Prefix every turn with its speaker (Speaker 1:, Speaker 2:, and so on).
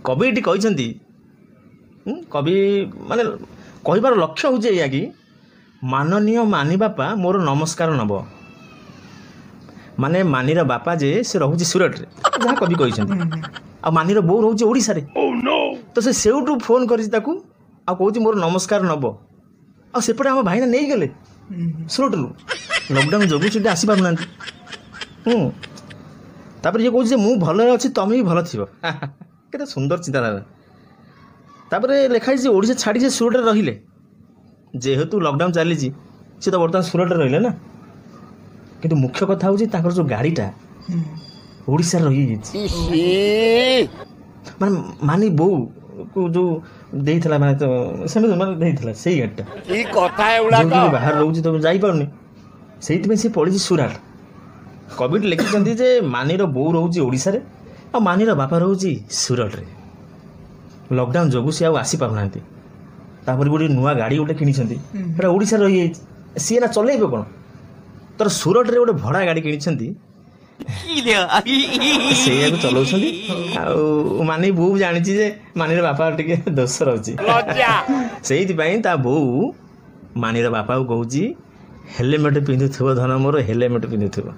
Speaker 1: कवि ये कहते कवि माने कहबार लक्ष्य हूँ या कि माननीय मानी बापा मोर नमस्कार नब माने मानीर बापा जे से रोचे सूरत रे जहाँ कवि कहते आ मानीर बो रोचे ओडिशा रे तो से सेउटू फोन कर कहूँ मोर नमस्कार नब आसेपटे आम भाईना नहीं गले सूरत रु लॉकडाउन जो से आसी पार ना तापर ये कहूँ मु भल अच्छी तमें भी भल थी के सुंदर चिंताधारा तापर लिखाई ओडिशा छाड़ी सूरत रहिले जेहेतु लॉकडाउन चली सी तो बर्तमान सूरत रहिले ना किंतु मुख्य कथा हूँ जो गाड़ीटा ओडिशा रही माने मानी बो को जो देइथला माने तो सेमे माने देइथला सेही गाड़ीटा बाहर रोची तो जाई पाउनी सेही से पड़ी सूरत कवि लिखिं जे मानीर बो रोचे ओडिशा रे आ मानीर बापा रोचे सूरत रे लॉकडाउन जोगु सी आसी पार तापर गोटे नुआ गाड़ी गोटे कि ओडिशा रही सी ना चलेबे कौन तर सूरत रे गोटे भड़ा गाड़ी कि चलाउछन्ती मानी बो जानी जे मानीर बापा टिके दोष रही से बो मानीर बापा को कहूँ हेलमेट पिंधुथिबो धन मोर हेलमेट पिंधुथिबो।